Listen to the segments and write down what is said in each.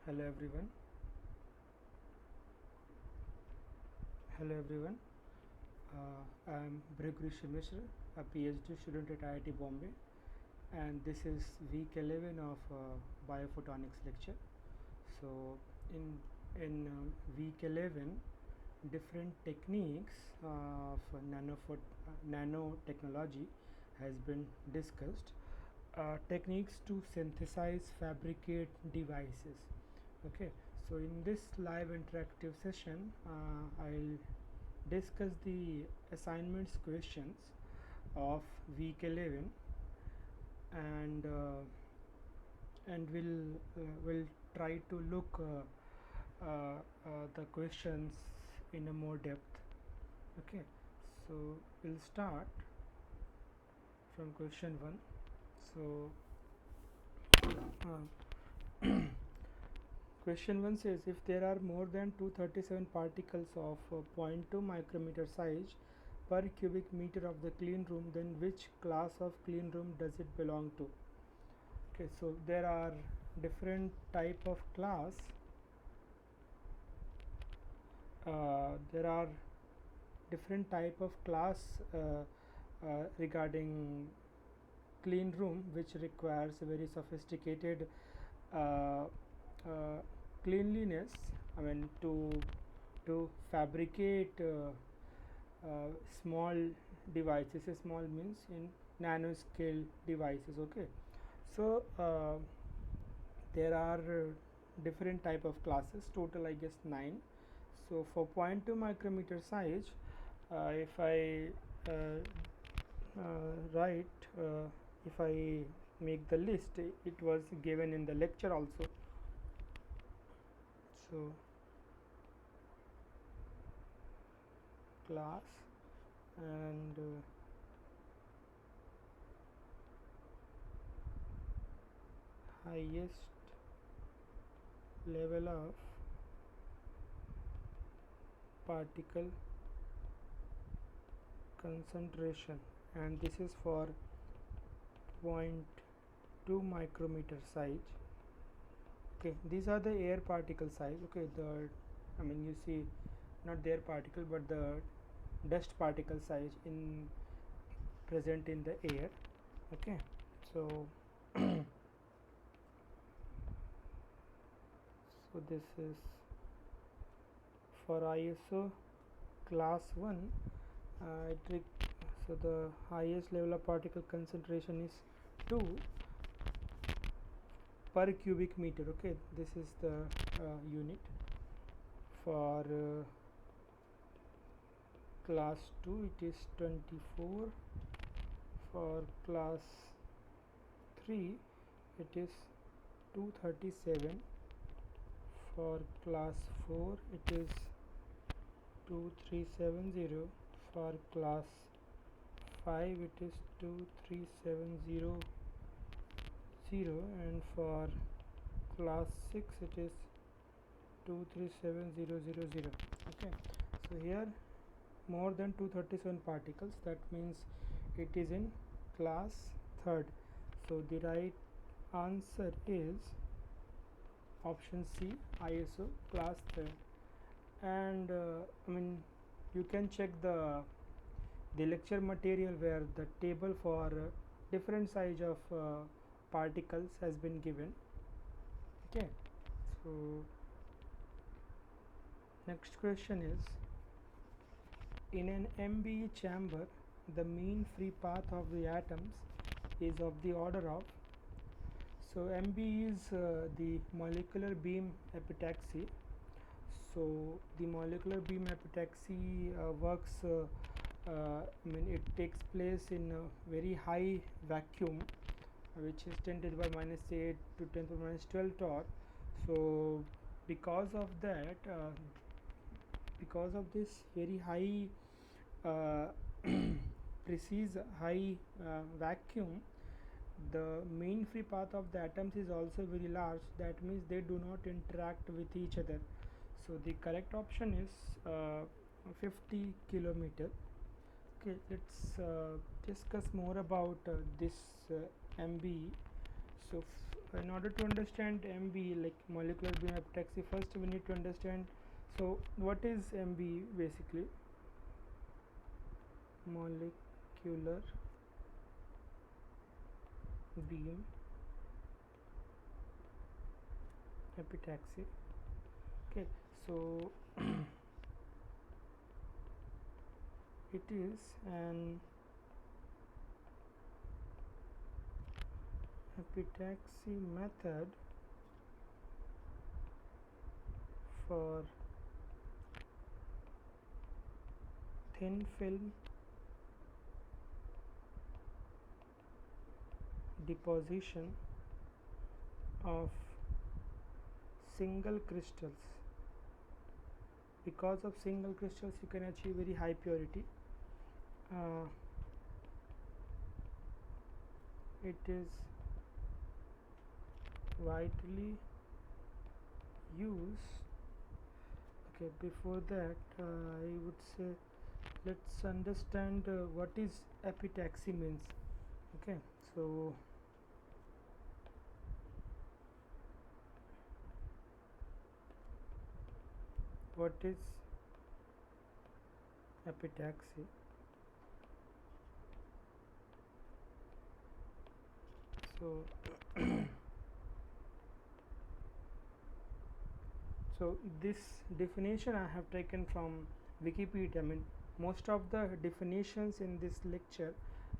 Hello everyone. Hello everyone. I'm Brigrish Mishra, a PhD student at IIT Bombay, and this is week 11 of Biophotonics lecture. So, in week 11, different techniques of nanotechnology has been discussed. Techniques to synthesize, fabricate devices. Okay, so in this live interactive session, I'll discuss the assignments questions of week 11, and we'll try to look the questions in a more depth. Okay, so we'll start from question 1. So question 1 says, if there are more than 237 particles of zero point 0.2 micrometer size per cubic meter of the clean room, then which class of clean room does it belong to? Okay, so there are different type of class. There are different type of class regarding clean room, which requires a very sophisticated uh, uh, cleanliness. I mean, to fabricate small devices. Small means in nanoscale devices. Okay, so there are different type of classes, total I guess 9. So for zero point 0.2 micrometer size, if I write if I make the list, it was given in the lecture also. So class and highest level of particle concentration, and this is for 0.2 micrometer size. Okay, these are the air particle size. Okay, you see, not the air particle but the dust particle size in present in the air. Okay, so so this is for ISO class 1. So the highest level of particle concentration is 2 per cubic meter. Okay, this is the unit for class 2. It is 24. For class 3 it is 237. For class 4 it is 2370. For class 5 it is 23700, and for class 6 it is 237000. Okay, so here more than 237 particles, that means it is in class 3rd. So the right answer is option C, ISO class 3rd. And you can check the lecture material where the table for different size of particles has been given. Okay, so next question is, in an MBE chamber the mean free path of the atoms is of the order of. So MBE is the molecular beam epitaxy. So the molecular beam epitaxy works it takes place in a very high vacuum, which is 10 to the power minus 8 to 10 to the power minus 12 torr. So because of that, because of this very high precise high vacuum, the mean free path of the atoms is also very large. That means they do not interact with each other. So the correct option is 50 kilometer. Okay, let's discuss more about this MBE. So in order to understand MB, like molecular beam epitaxy, first we need to understand, so what is MB basically? Molecular beam epitaxy. Okay, so it is an epitaxy method for thin film deposition of single crystals. Because of single crystals you can achieve very high purity. It is widely used. Okay, before that I would say let's understand what is epitaxy means. Okay, so what is epitaxy? So so this definition I have taken from Wikipedia. I mean, most of the definitions in this lecture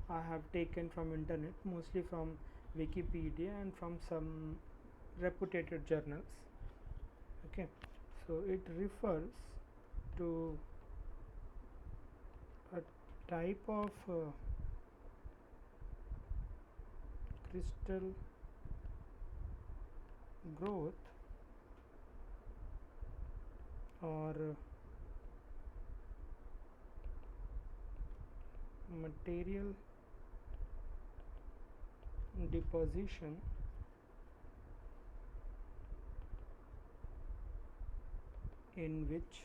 I have taken from internet, mostly from Wikipedia and from some reputed journals. Okay, so it refers to a type of crystal growth or material deposition in which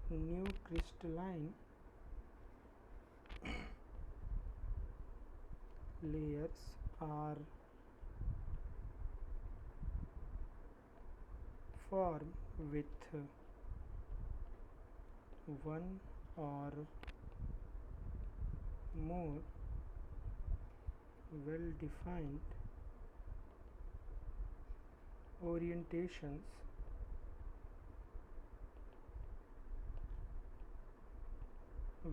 new crystalline layers are formed with one or more well defined orientations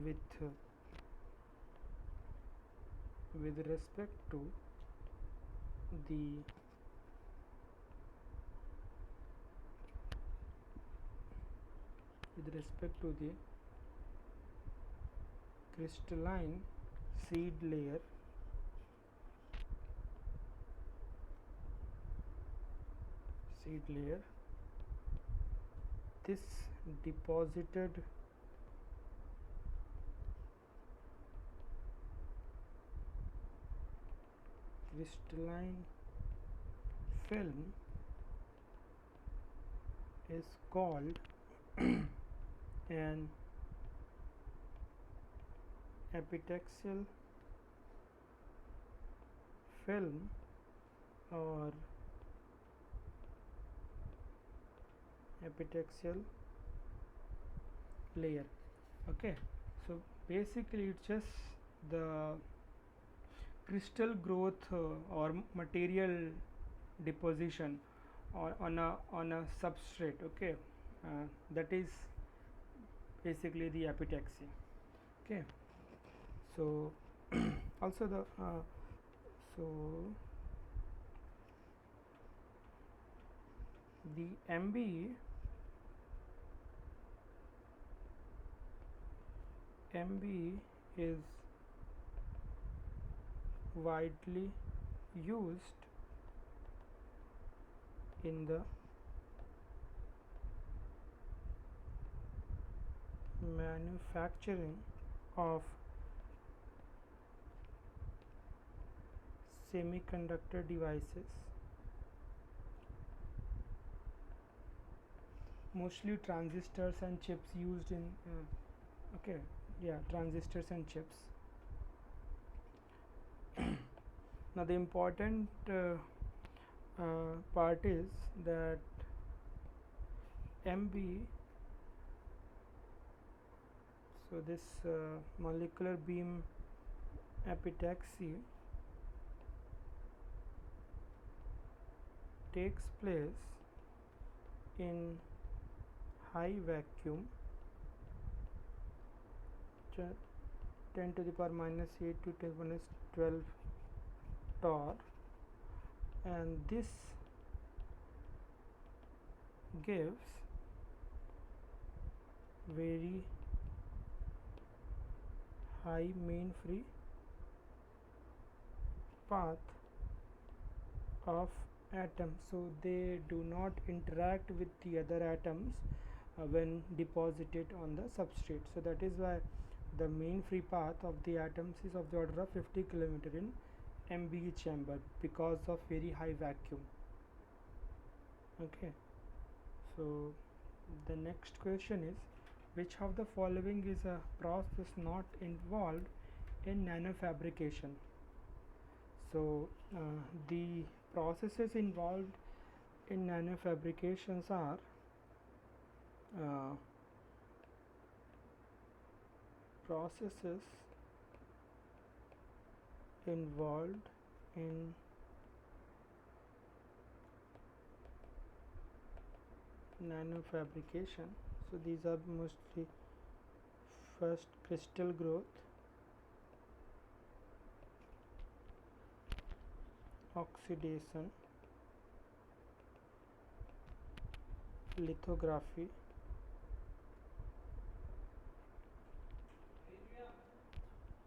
with respect to the crystalline seed layer this deposited crystalline film is called an epitaxial film or epitaxial layer. Okay, so basically it's just the crystal growth or material deposition on a substrate. Okay, that is basically the epitaxy. Okay, so also the so the MB is widely used in the manufacturing of semiconductor devices, mostly transistors and chips used in okay, yeah, transistors and chips. Now the important part is that MB, so this molecular beam epitaxy takes place in high vacuum, 10 to the power minus 8 to 10 minus 12 torr, and this gives very high mean free path of atoms, so they do not interact with the other atoms when deposited on the substrate. So that is why the mean free path of the atoms is of the order of 50 km in MBE chamber, because of very high vacuum. Okay, so the next question is, which of the following is a process not involved in nanofabrication? So the processes involved in nanofabrications are uh, processes involved in nanofabrication. So these are mostly first crystal growth, oxidation, lithography,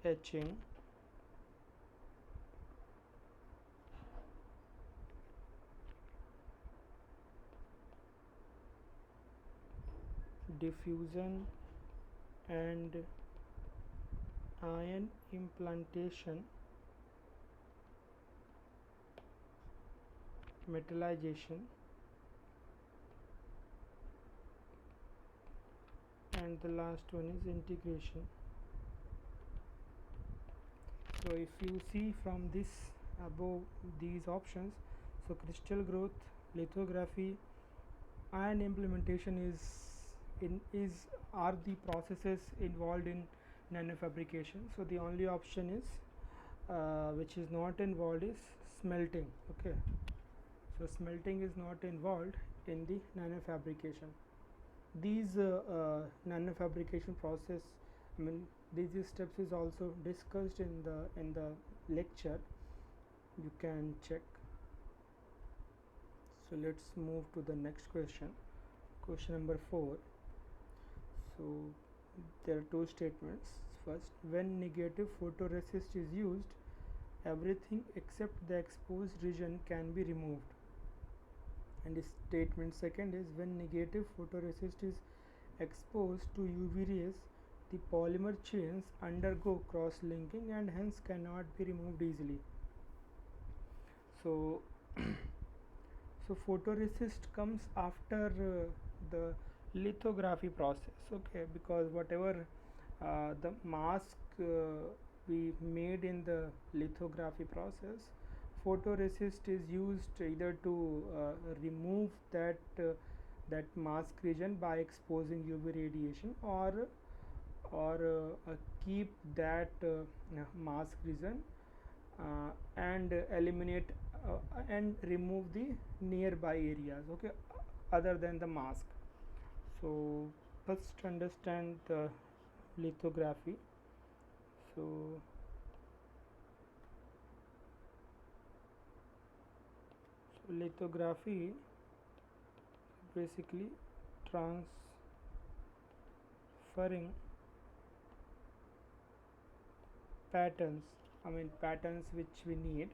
etching, diffusion, and ion implantation, metallization, and the last one is integration. So if you see from this above these options, so crystal growth, lithography, ion implementation is are the processes involved in nanofabrication. So the only option is which is not involved is smelting. Okay, so smelting is not involved in the nanofabrication. These nanofabrication process, I mean these steps is also discussed in the lecture, you can check. So let's move to the next question, question number 4. So there are two statements. First, when negative photoresist is used, everything except the exposed region can be removed. And the statement second is, when negative photoresist is exposed to UV rays, the polymer chains undergo cross-linking and hence cannot be removed easily. So so photoresist comes after the lithography process. Okay, because whatever the mask we made in the lithography process, photoresist is used either to remove that mask region by exposing UV radiation, or keep that mask region and eliminate and remove the nearby areas, okay, other than the mask. So first understand the lithography. So lithography basically transferring patterns, I mean patterns which we need.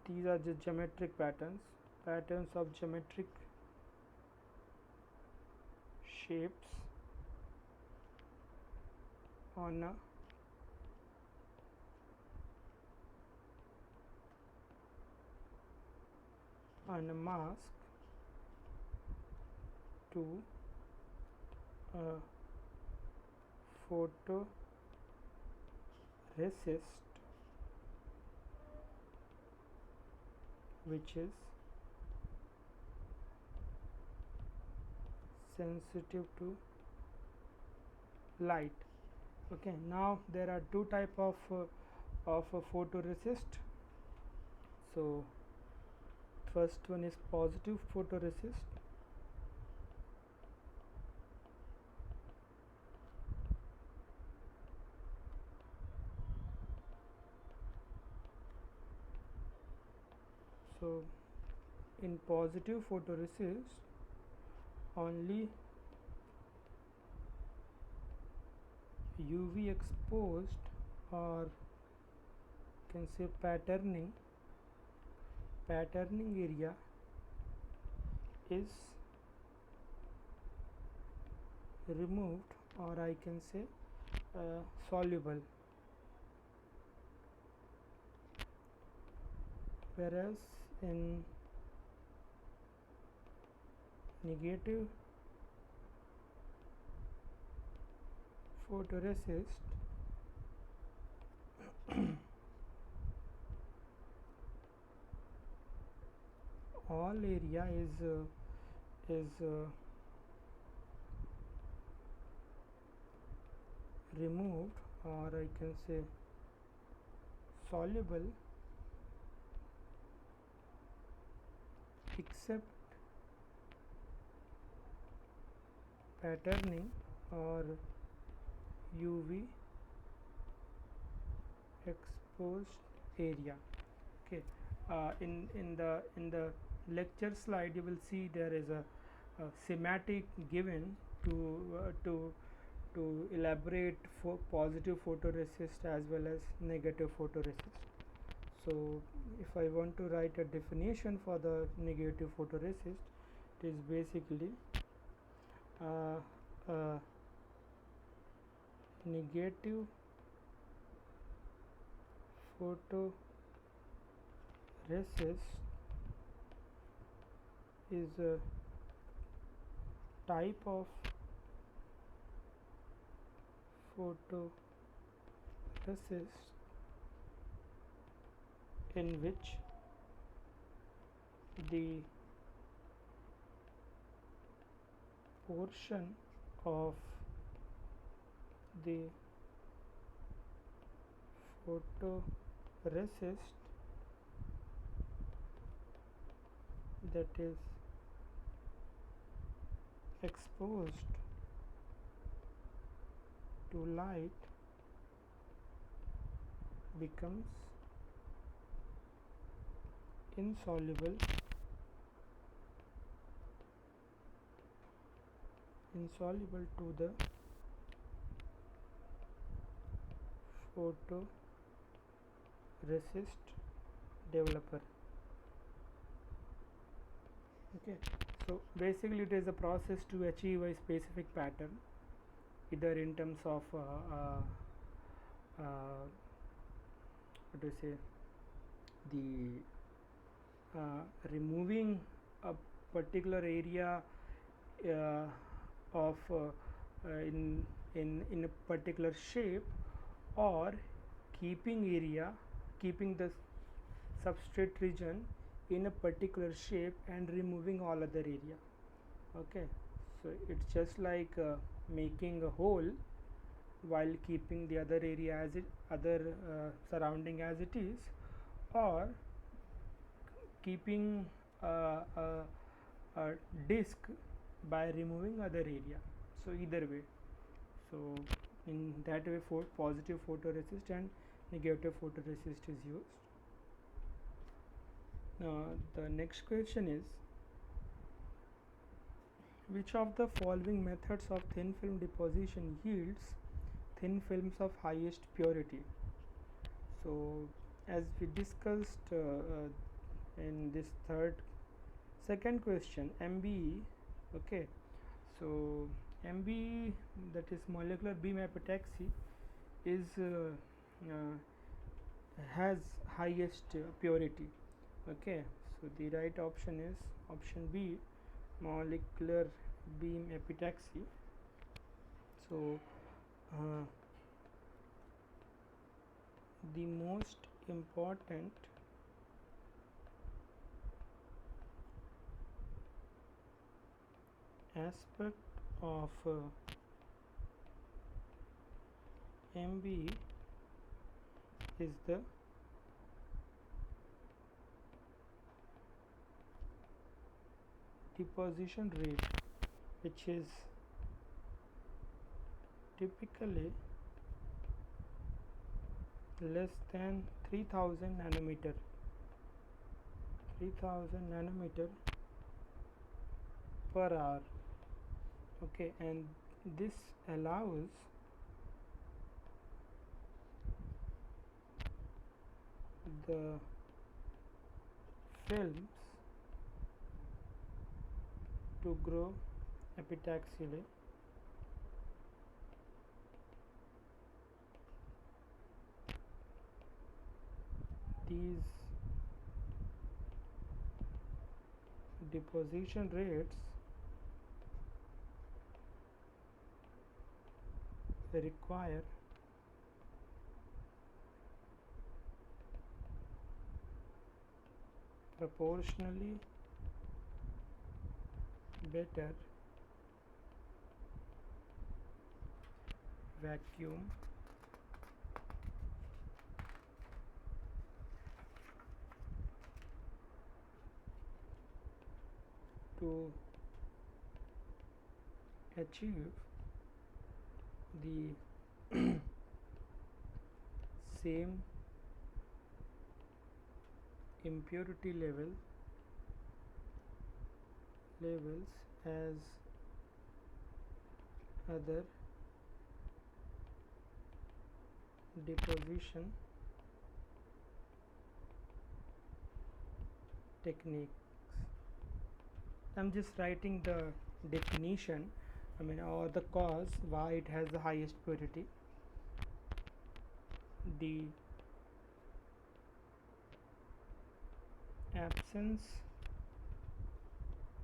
These are the geometric patterns of geometric shapes on a mask to uh, photoresist which is sensitive to light. Okay, now there are two type of photoresist. So first one is positive photoresist, so in positive photoresist only UV exposed, or can say patterning area is removed, or I can say soluble, whereas in negative photoresist all area is removed, or I can say soluble, except patterning or UV exposed area. Okay, in the lecture slide you will see there is a schematic given to elaborate for positive photoresist as well as negative photoresist. So if I want to write a definition for the negative photoresist, it is basically uh, negative photoresist is a type of photoresist in which the portion of the photoresist that is exposed to light becomes insoluble to the photoresist developer. Okay, so basically it is a process to achieve a specific pattern, either in terms of what do you say, the removing a particular area uh, of in a particular shape, or keeping the substrate region in a particular shape and removing all other area. Okay, so it's just like making a hole while keeping the other area as it other surrounding as it is, or keeping a disc by removing other area. So either way, so in that way for positive photoresist and negative photoresist is used. Now the next question is, which of the following methods of thin film deposition yields thin films of highest purity? So as we discussed in this second question, MBE. Okay, so MBE, that is molecular beam epitaxy, is has highest purity. Okay, so the right option is option B, molecular beam epitaxy. So the most important aspect of MBE is the deposition rate, which is typically less than 3000 nanometer 3000 nanometer per hour. Okay, and this allows the films to grow epitaxially. These deposition rates require proportionally better vacuum to achieve the same impurity levels as other deposition techniques. I'm just writing the definition, or the cause why it has the highest purity. The absence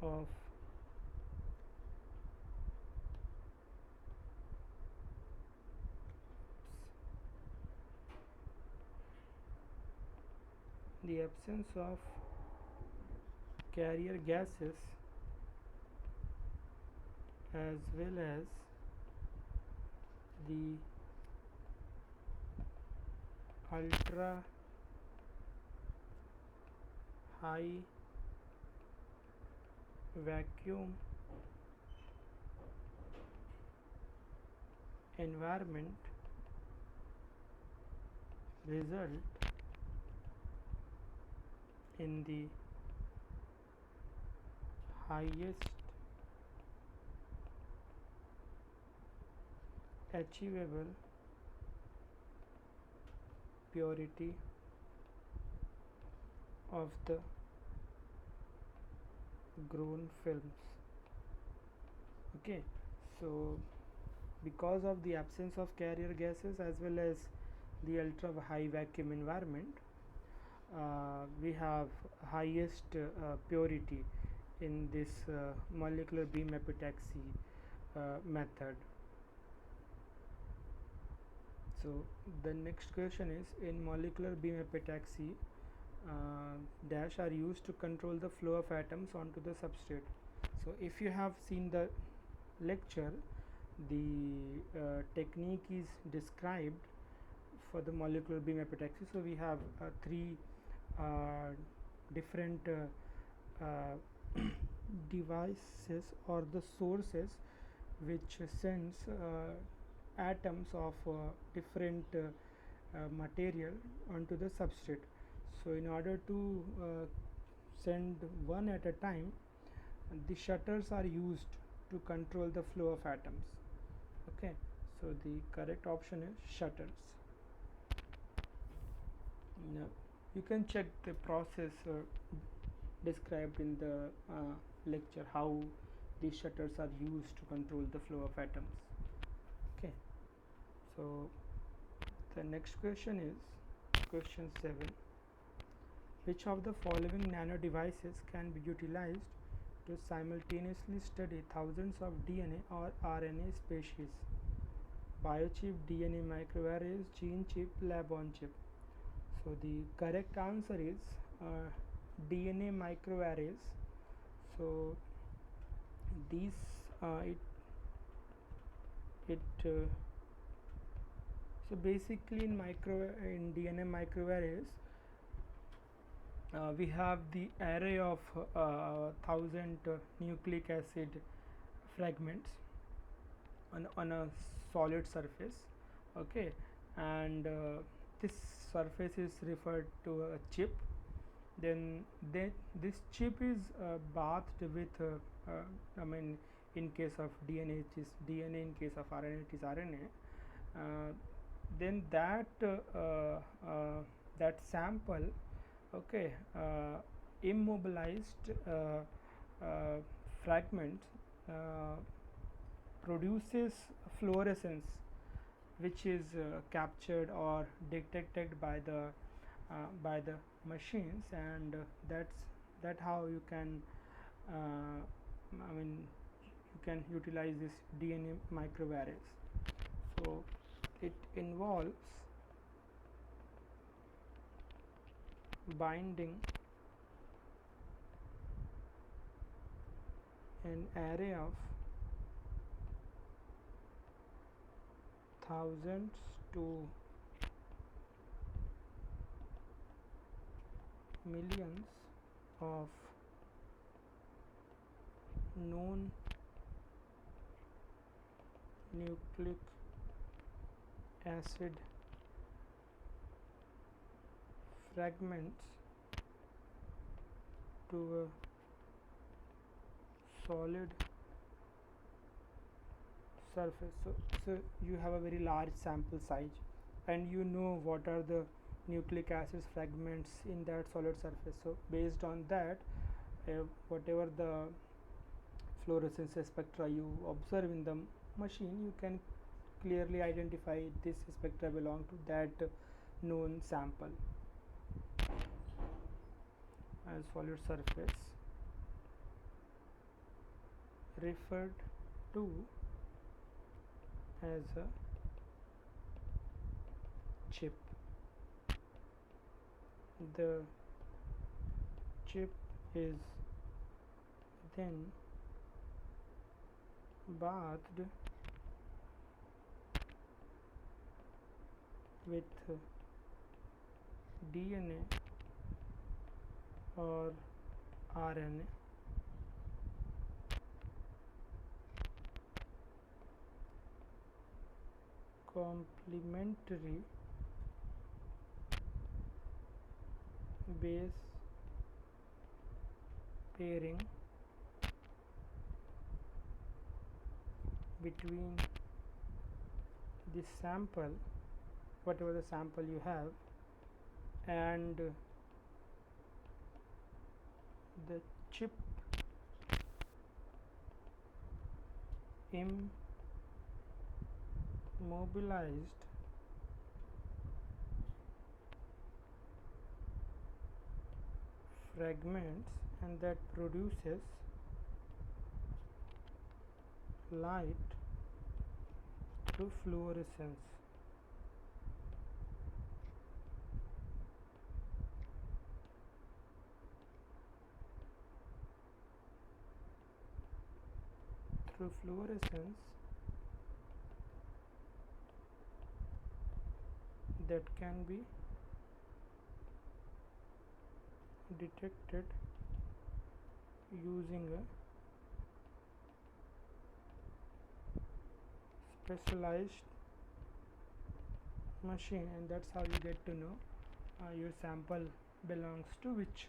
of carrier gases as well as the ultra high vacuum environment result in the highest achievable purity of the grown films. Okay, so because of the absence of carrier gases as well as the ultra high vacuum environment, we have highest purity in this molecular beam epitaxy method. So the next question is, in molecular beam epitaxy, dash are used to control the flow of atoms onto the substrate. So if you have seen the lecture, the technique is described for the molecular beam epitaxy. So we have three different devices or the sources which sends atoms of different material onto the substrate. So in order to send one at a time, the shutters are used to control the flow of atoms. Okay, so the correct option is shutters. Now you can check the process described in the lecture, how these shutters are used to control the flow of atoms. Okay, so the next question is question 7. Which of the following nano devices can be utilized to simultaneously study thousands of DNA or RNA species? biochip, DNA microarrays, gene chip, lab on chip. So the correct answer is DNA microarrays. So these it so basically in DNA microarrays we have the array of 1000 nucleic acid fragments on a solid surface. Okay, and this surface is referred to a chip. Then this chip is bathed with I mean, in case of DNA it is DNA, in case of RNA it is RNA. Then that sample, okay, immobilized fragment produces fluorescence, which is captured or detected by the machines, and that how you can I mean, you can utilize this DNA microarrays. So it involves binding an array of thousands to millions of known nucleic acid fragments to a solid surface. So you have a very large sample size, and you know what are the nucleic acid fragments in that solid surface. So based on that, whatever the fluorescence spectra you observe in the machine, you can clearly identify this spectra belong to that known sample as solid surface, referred to as a chip. The chip is then bathed with DNA or RNA. Complementary base pairing between the sample, whatever the sample you have, and the chip immobilized fragments, and that produces light through fluorescence. Through fluorescence that can be detected using a specialized machine, and that's how you get to know your sample belongs to which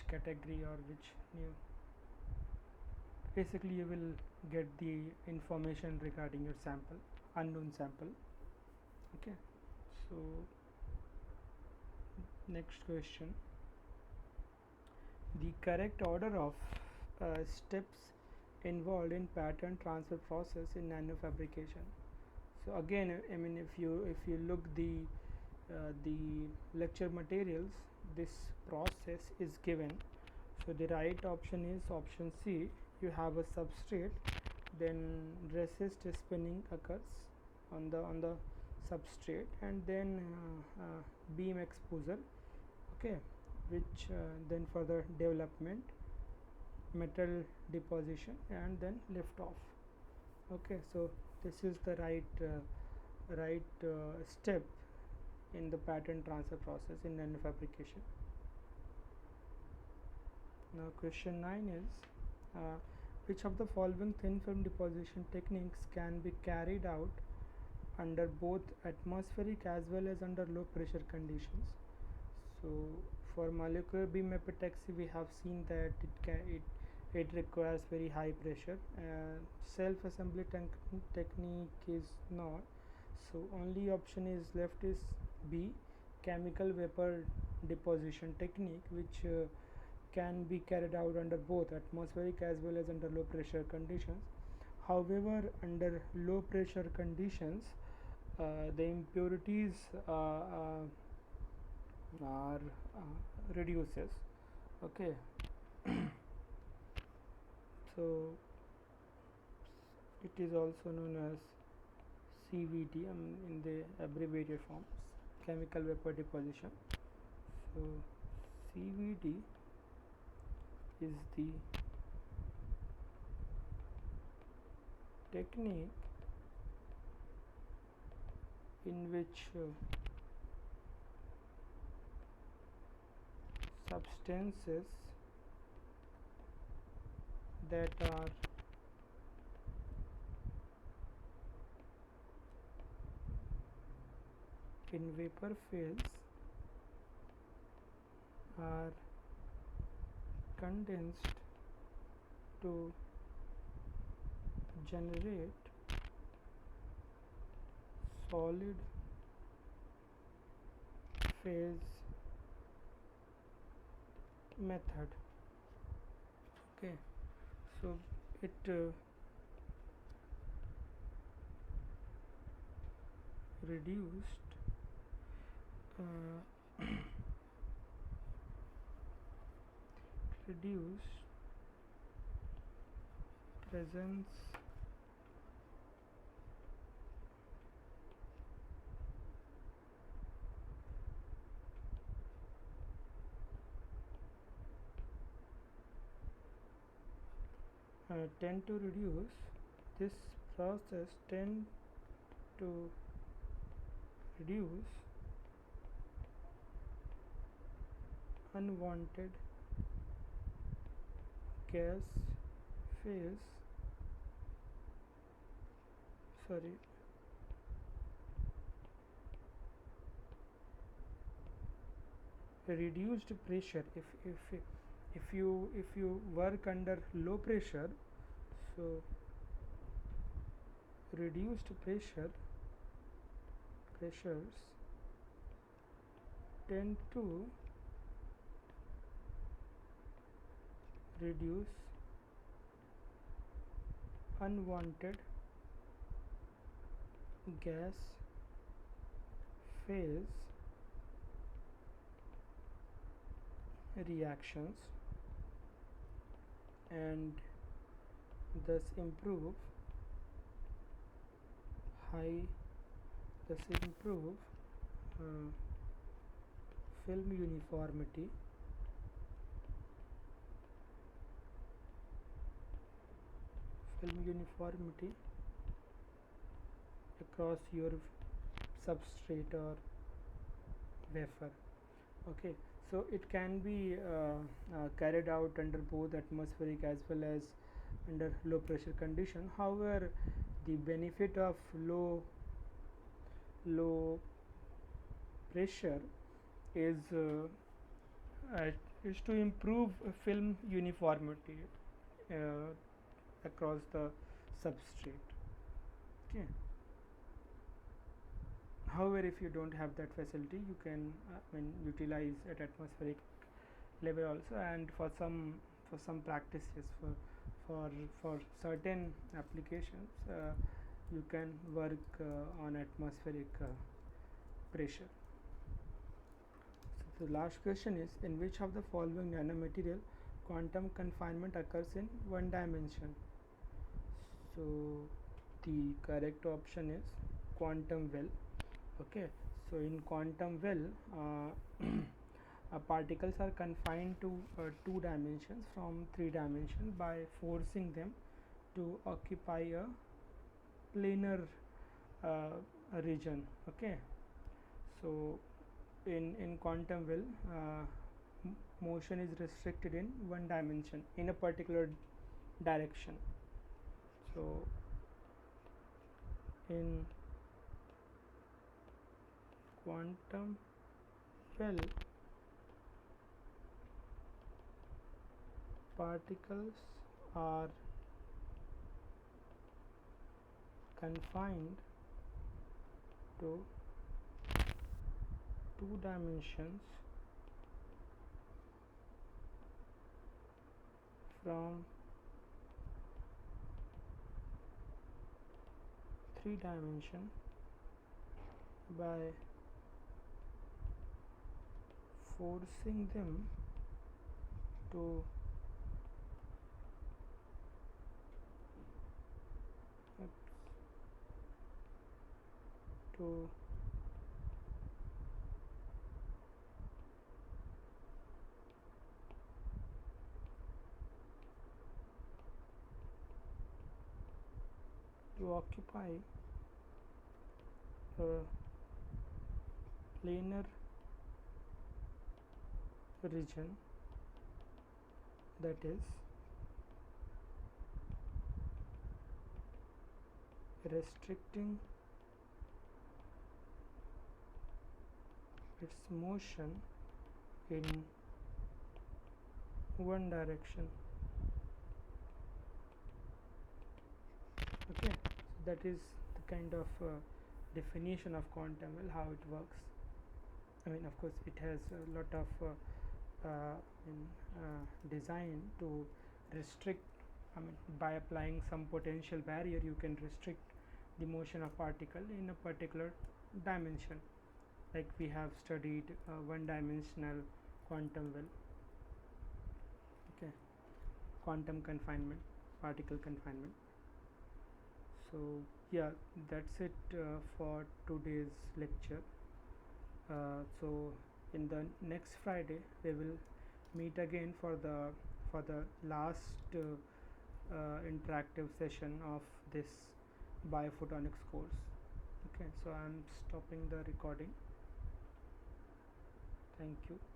category or which new. Basically you will get the information regarding your sample, unknown sample. Okay, so next question. The correct order of steps involved in pattern transfer process in nanofabrication. So again, I mean, if you look the lecture materials, this process is given. So the right option is option C. You have a substrate then resist spinning occurs on the substrate, and then beam exposure, okay, which then further development, metal deposition, and then lift off. Okay, so this is the right step in the pattern transfer process in nanofabrication. Now question 9 is which of the following thin film deposition techniques can be carried out under both atmospheric as well as under low pressure conditions? So for molecular beam epitaxy we have seen that it requires very high pressure. Self assembly technique is not, so only option is left is B, chemical vapor deposition technique, which can be carried out under both atmospheric as well as under low pressure conditions. However, under low pressure conditions the impurities are reduces, okay. So it is also known as CVD in the abbreviated forms, chemical vapor deposition. So CVD is the technique in which substances that are in vapor phase are condensed to generate solid phase method, okay. So it reduced reduced presence tend to reduce this process tend to reduce unwanted gas phase reduced pressure. If you work under low pressure, so reduced pressures tend to reduce unwanted gas phase reactions and thus improve film uniformity across your substrate or wafer, okay. So it can be carried out under both atmospheric as well as under low pressure condition. However, the benefit of low pressure is to improve film uniformity across the substrate, okay. However, if you don't have that facility, you can utilize at atmospheric level also, and for some practices for certain applications you can work on atmospheric pressure. So the last question is, in which of the following nanomaterial quantum confinement occurs in one dimension? So the correct option is quantum well. Okay, so in quantum well, particles are confined to two dimensions from three dimensions by forcing them to occupy a planar region. Okay, so in quantum well, motion is restricted in one dimension in a particular direction. So in quantum well, particles are confined to two dimensions from three dimension by forcing them to to occupy a planar region, that is restricting its motion in one direction. Okay, so that is the kind of definition of quantum well, how it works. I mean, of course, it has a lot of design to restrict. I mean, by applying some potential barrier, you can restrict the motion of particle in a particular dimension, like we have studied one-dimensional quantum well. Okay, quantum confinement, particle confinement. So yeah, that's it for today's lecture. So in the next Friday we will meet again for the last interactive session of this biophotonics course. Okay, so I'm stopping the recording. Thank you.